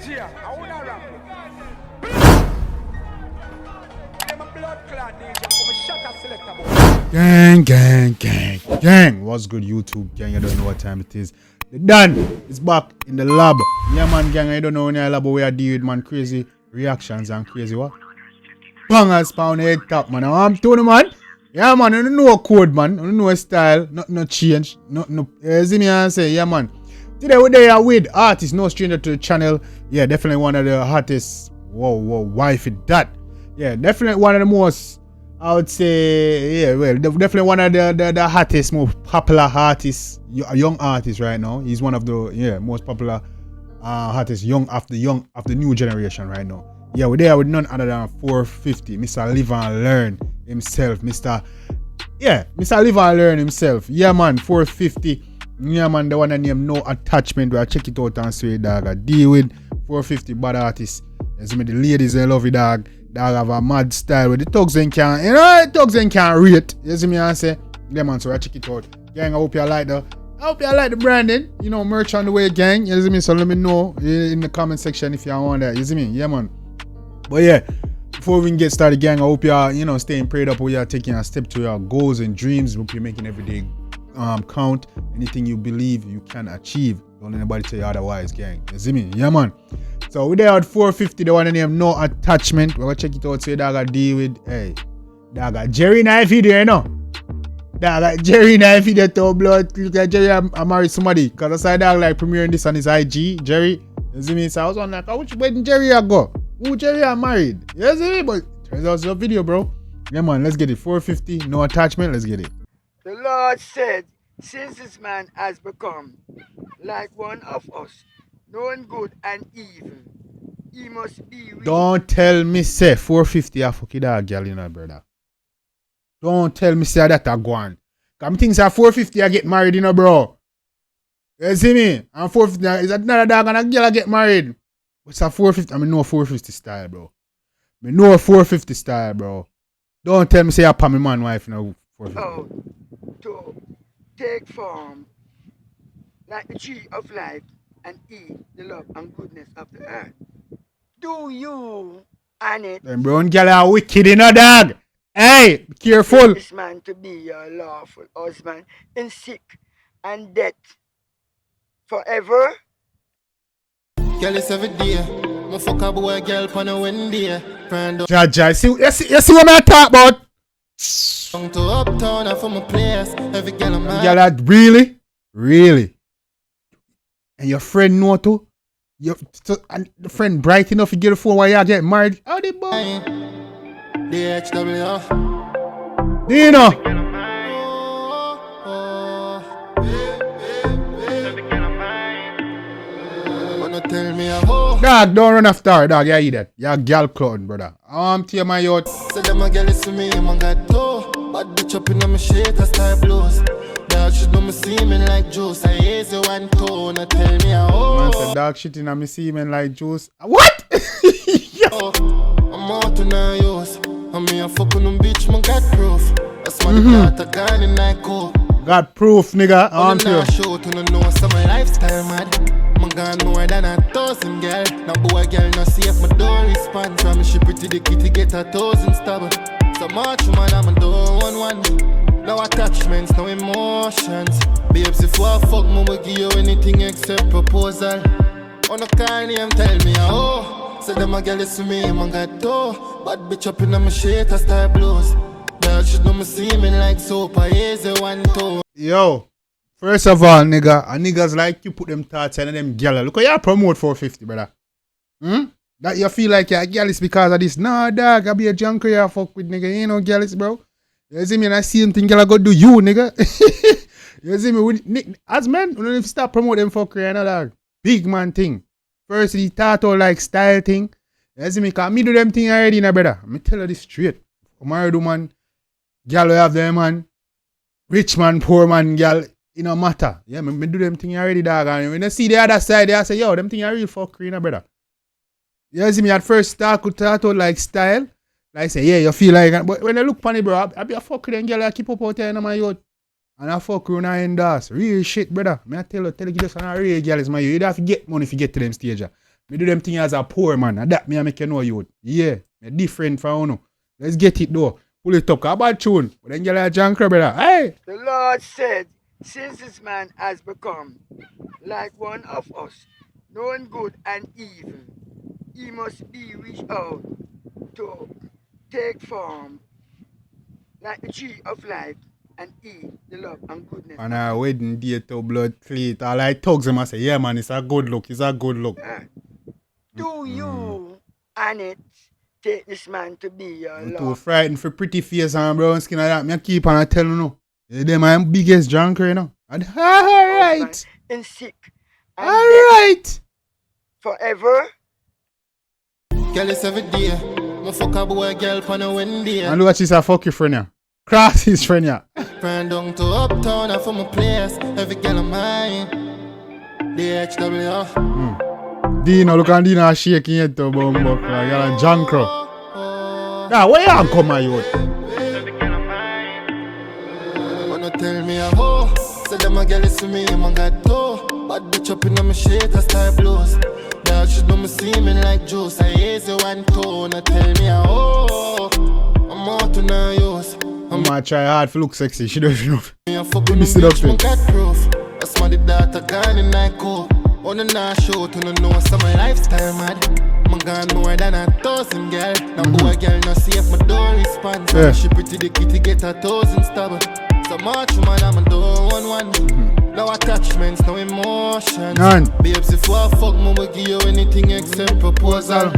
DJ, I wanna rap. I'm a blood clot DJ, I'm a shut selector boy. Gang. What's good, YouTube gang? I don't know what time it is. The Dan is back in the lab. Yeah, man, gang. I don't know when I lab where I deal with man crazy reactions and crazy what? Bangers pound head top, man. I'm Tony, man. Yeah, man. I don't know code, man. I don't know style. No change. No. See me and say, yeah, man. Today we're there with artists, no stranger to the channel. Yeah, definitely one of the hottest. Whoa, wifey that. Yeah, definitely one of the most. I would say, yeah, well, definitely one of the hottest, most popular artists, young artist right now. He's one of the most popular artists, young of the new generation right now. Yeah, we're there with none other than 450, Mr. Live and Learn himself, Mr. Live and Learn himself. Yeah, man, 450. Yeah, man, the one that name No Attachment. We'll check it out and say, dog. I deal with 450 bad artists. You see me, the ladies, they love it, dog. Dog have a mad style with the thugs and can't, rate. You see me and say, yeah, man, so I check it out. Gang, I hope you like the branding. You know, merch on the way, gang. You see me, so let me know in the comment section if you want that. You see me? Yeah, man. But yeah, before we can get started, gang, I hope you are, staying prayed up, or you are taking a step to your goals and dreams. Hope you're making every day count. Anything you believe you can achieve. Don't let anybody tell you otherwise, gang. You see me? Yeah, man. So we there at 450, the one name No Attachment. We're gonna check it out, so dog got deal with. Hey, dog got Jerry in that video, you know. Dog got Jerry in that video to blood. Look at Jerry, I married somebody. Cause I saw dog like premiering this on his IG. Jerry, you see me? So I was on like, which wedding Jerry I go? Who Jerry I married? You see me? But turns out it's a video, bro. Yeah, man, let's get it. 450, No Attachment, let's get it. The Lord said, since this man has become like one of us, knowing good and evil, he must be weak. Don't tell me say 450 a fucking dog girl, you know, brother. Don't tell me say that a go on. Cause things are 450 I get married, you know, bro. You see me? And 450 is another dog and a girl I get married. What's a 450? I mean, no 450 style, bro. I mean, no 450 style, bro. Don't tell me say I pa my man wife, you know, 450. Oh, to take form like the tree of life and eat the love and goodness of the earth. Do you and it? Them brown girl are wicked, you know, dog. Hey, be careful. This man to be your lawful husband in sick and death forever. Girl, it's every day. My fuck a boy, girl, on a Wendy. Friend up. Jaja, you see what I talk about? To uptown and from a place. Every girl I'm Girl, really? And your friend know too? And the friend bright enough to get a phone while you get married? How the boy? DHW. Do you know? Wanna tell me a hoe? Dog, don't run after her, dog. You hear that? You're girl clown, brother. Tear my yacht. Say them a girl is for me, man got toe. Bad bitch up in my shit, I start blues. Dog shit on me semen like juice. I haze you one tone, I tell me a hoe. Man said dog shit in my semen like juice. What? Yo. I'm out to now use. I'm me a fucking them bitch, man got proof. That's why the got in that cool. Got proof, nigga. I'm here. Show to know some my lifestyle, man. Man got more than 1,000 girl. Now boy girl no see if my door respond. From me she pretty the kitty get 1,000 stab. So much man I'm a doing one. No attachments, no emotions. Babes if I fuck me will give you anything except proposal. On the car name tell me oh. Say them a girl is to me, man got toe. Bad bitch up in my shit I start blues. Dog shit on me semen like soap. I haze one toe. Yo. First of all, nigga, and niggas like you put them thoughts and them gyal. Look how you promote 450, brother. That you feel like you're a gyal is because of this. Nah, dog, I be a junker you fuck with, nigga. You ain't no gyal is, bro. You see me, and I see him think gyal go do you, nigga. You see me, as men, we don't even stop promoting them fuckery, you know, dog. Big man thing. First, he thought all like style thing. You see me, because me do them thing already, you brother. Me tell you this straight. Married woman, gyal will have them, man. Rich man, poor man, gyal. It no matter. Yeah, me do them thing already, dog. And when I see the other side, I say, yo, them thing are real fuckery, brother. You see me at first start like style. Like say, yeah, you feel like, but when I look funny, bro, I be a fucker and girl I keep up out there in my yacht. And I fuck around and endorse. Real shit, brother. Me I tell you, just on a real girl is my youth. You don't have to get money if you get to them stage. Me do them thing as a poor man. And that me I make you know youth. Yeah. Me different from you. Let's get it though. Pull it up. Cause bad tune. But then you like John Crow, brother. Hey! The Lord said, since this man has become like one of us, knowing good and evil, he must be reached out to take form like the tree of life and eat the love and goodness. On our wedding day to blood cleat. All I thugs them I say, yeah man, it's a good look. It's a good look. Do you and it take this man to be your I'm love? too frightened for pretty face and brown skin like that. Me keep on telling you no. They're my biggest junker, you know. And alright. In sick. And Alright. forever. Girl, it's every day. Me fuck a boy, girl, on a Wednesday. And watch this a fuck your friend ya. Cross his friend ya. Friend down to uptown and from my place. Every girl of mine. DHW. Dino, look at Dino shaking it to bumbo. Like a John Crow. Now, where you come, my youth? Wanna tell me a hoe. Say them a girl is to me, man got toe. Bad bitch up in my shit, I style blues. Now she know me see me like juice. I easy one tone, tell me a hoe. I'm out to now use. I'm gonna try hard to look sexy. She don't even know. Me a fucking bitch, man got proof. That's my data gone in that cool. On the night show to know some my lifestyle mad. Man gone more than 1,000 girl. Now boy girl no see if my door responds. Yeah. She pretty the kitty get 1,000 stubborn. So much man I'm a doing one. No attachments, no emotions. None. Babes if I fuck me will give you anything except proposal.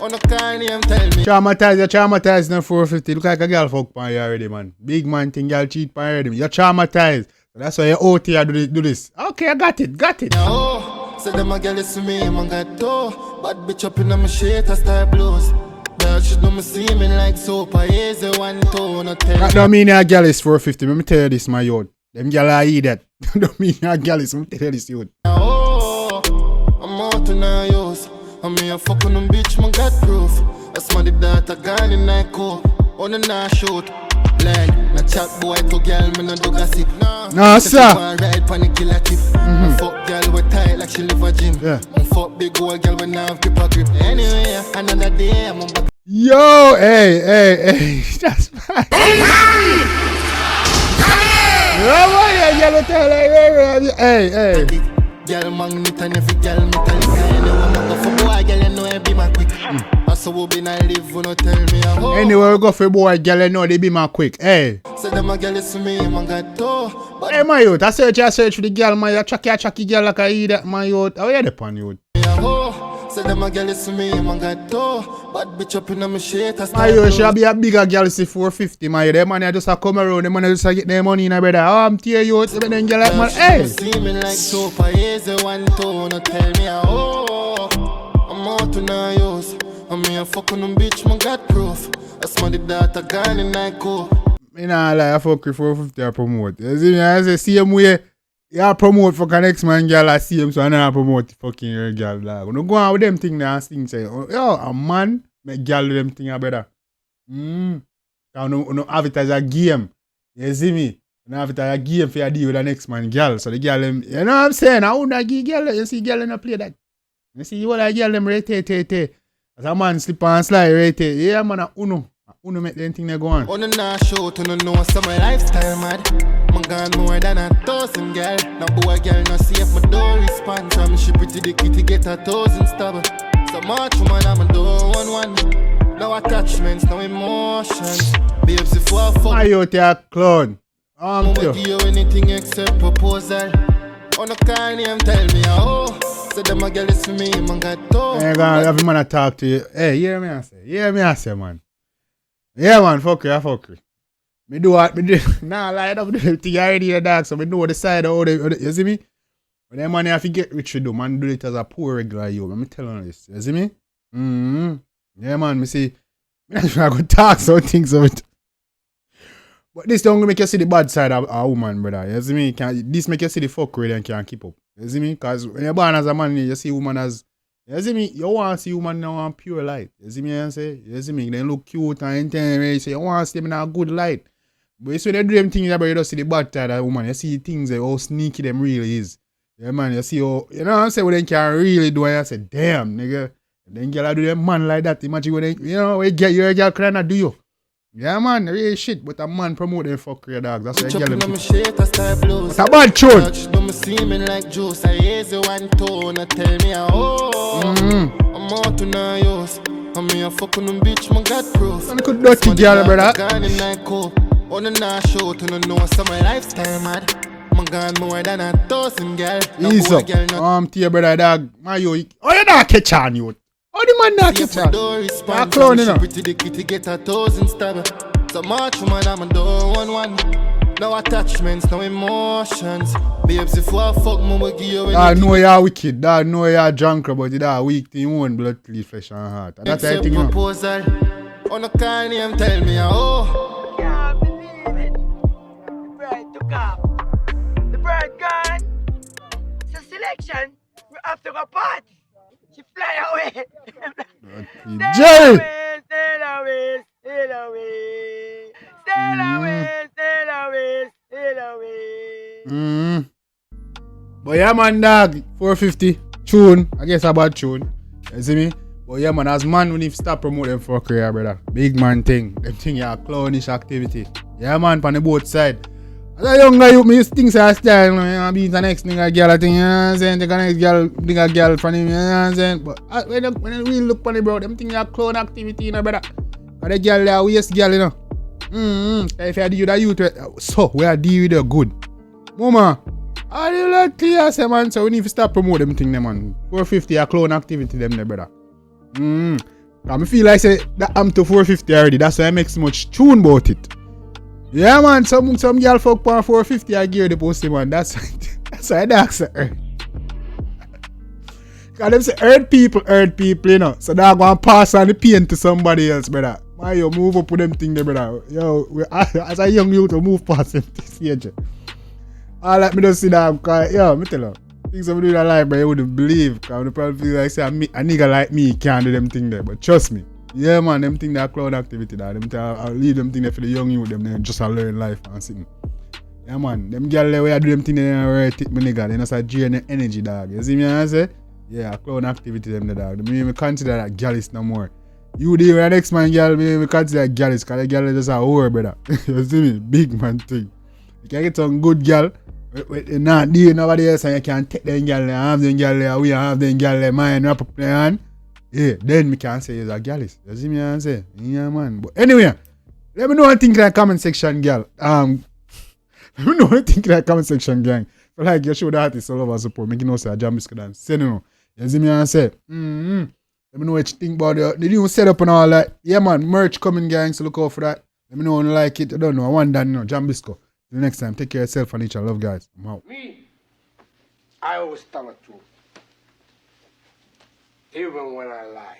On the car name tell me. Traumatized now 450. Look like a girl fuck pan you already, man. Big man thing girl cheat pan you already. You're traumatized. So that's why you're out here do this. Okay, I got it. Oh, say them a girl is to me, man got toe. Bad bitch up in my shit, I style blues. Girl, she know me see me like soap. I easy one tone, no tell That me. don't mean a girl is 450. Let me tell you this, my youth. Them girl are idiot. Don't mean a girl is. Let me tell you this, youth. Oh, I'm out to now use. I mean a fucking them bitch, man got proof. That's my data gone in that cool. On the night shoot. Like, na chat boy to girl, me no do gossip. No, sir. Ride pan the killer tip. Fuck girl we tight like she live a gym. Yeah. Fuck big old girl when I have paper grip. Anyway, another day I'm back. Yo, hey. That's fine. Hey. Girl magnet and every girl metallic. Anyway, I go for boy, girl you know I be my quick. I saw we been I live, you no tell me a hoe. Anyway, we go for boy, girl, you know they be my quick. Hey. Say them a girl is to me, man got toe. But Hey, my youth, I search for the girl, man. You chucky girl like I eat that, my youth. How you the pan, youth? me a hoe. Say them a girl is to me, man got toe. Bad bitch up in my shit, I My style youth, blues. she be a bigger girl, see 450, my youth. Them man, just a come around, them man, just a get their money in a brother. Oh, I'm tear youth, them girl like, man, hey. See me like soap, I easy one tone, no tell me a hoe. I'm out to now use. I mean a fucking them bitch, man got proof. That's my data gone in that cool. Me nah lie, I fuck with 450 I promote. You see me, I say same way. You promote fucking next man girl, I see him, so I don't promote fucking your girl. Like. No go on with them thing there and things say, oh, yo, a man, make girl do them thing better. Cause no have it as a game. You see me? You have it as a game for you deal with the next man girl. So the girl them, you know what I'm saying? I wouldn't give girl, you see girl in a play that. You see you all the girl them rate. As a man slip and slide rate. Yeah man, a uno make them thing they go on. On the night show to know some my lifestyle mad. Man gone more than 1,000 girl. Now boy girl no see if my door responds. From she pretty the kitty get 1,000 stubborn. So much man I'm a doing one. No attachments, no emotions. Babes if I fuck My youth a clown. I will give you anything except proposal. On the car name tell me oh. Say them a girl is for me, man got toe. Hey, gonna have man to talk to you. Hey, hear me I say, man. Yeah, man, fuck you. Me do what me do. Nah, lie up the thing already, the dog, so me know the side of how they, you see me? When them man have to get rich, you do, man, do it as a poor regular you. Let me tell you this, you see me? Yeah, man, me see, me not trying to talk some things of it. But this don't make you see the bad side of a woman, brother. You see me? This make you see the fuckery and can't keep up. You see me? Because when you're born as a man, you see woman as, you see me? You want to see woman now on pure light. You see me? You say? You see me? They look cute and intelligent. So you want to see them in a good light. But you see when they do them things, you don't see the bad side of a woman. You see things, how sneaky them really is. Yeah, man, you see how, you know what I'm saying, what they can really do, and I say, damn, nigga. Then girl do them man like that. Imagine what they, you know, you get your girl cannot do you. Yeah, man, real shit, but a man promote them fuck your dog. That's why girl them shit. It's a bad tune. Like juice, I raise you one tone, tell me I'm out to now yours. I'm here fucking them bitch, my God proof. And could dirty girl, brother. On the night show to know some my lifestyle, mad. I'm gone more than 1,000 girl. Ease up. To your brother dog. My yo, oh you not catch on you. Oh the man not catch on. You're clown, you know. Pretty the kitty get 1,000 stab. So much man, I'm a door 1-1. No attachments, no emotions. Babes, if I fuck me, we'll give you I know you're wicked. I know you're drunk, but you're weak to your own blood, flesh and heart. And that's the thing, proposal. On the car name, tell me, oh. Can't believe it. The bride took off. The bride gone. It's a selection. We have to go party. She fly away. Jerry! Sail away, sail away. Sail away, sail away, sail away. But yeah, man, dog, 450 tune. I guess about tune. You see me? But yeah, man, as man, we need to stop promoting them for career, brother. Big man thing. Them thing, yeah, clownish activity. Yeah, man, from the both side. As a younger youth, me used to think so I style, you know, be the next nigga girl, I think, you know what I'm saying? Take the next girl, nigga girl from him, you know what I'm saying? But when you really look on it, bro, them thing, yeah, clown activity, you know, brother. Cause the girl, yeah, waste girl, you know. If I do that youth, so we are deal with the good. Mama, I do like clear, say, man, so we need to stop promoting them thing, man. 450 a clown activity, them, there, brother. I feel like say that I'm to 450 already. That's why I make so much tune about it. Yeah, man. Some girl fuck for 450 I gear the pussy, man. That's why that's her. Cause them say hurt people, you know. So they're gonna pass on the pain to somebody else, brother. Why you move up with them thing there, brother? Yo, as a young youth, to move past them this age. I like me to see that, cause yo, me tell you. Things I'm doing in life, but you wouldn't believe. Cause I probably feel like say a nigga like me can't do them thing there. But trust me, yeah, man, them thing that cloud activity that. I'll leave them thing there for the young youth. Them there just a learn life and sitting. Yeah, man, them girl there where do them thing there where tip me nigga. They just a drain energy, dog. You see me? I say, yeah, cloud activity them there, dog. Me consider that girl is no more. You there the next man girl, me consider that girl is cause the girl is just a whore, brother. You see me? Big man thing. You can get some good girl. Not deal nobody else and you can take them girl and have them girl there, we have them girl there, mind wrap up their hand. Yeah, then me can say you're a girlist. You see me and say? Yeah, man. But anyway, let me know what you think in the comment section, girl. Let me know what you think in the comment section, gang. So like you show the artists all over support, make you know say Jambisco dance. Say no. You see me and say? Let me know what you think about the new setup and all that. Yeah, man, merch coming, gang, so look out for that. Let me know when you like it. I don't know. I want that, you know, Jambisco. Till next time, take care of yourself and each other. Love, guys. I'm out. Me, I always tell the truth, even when I lie.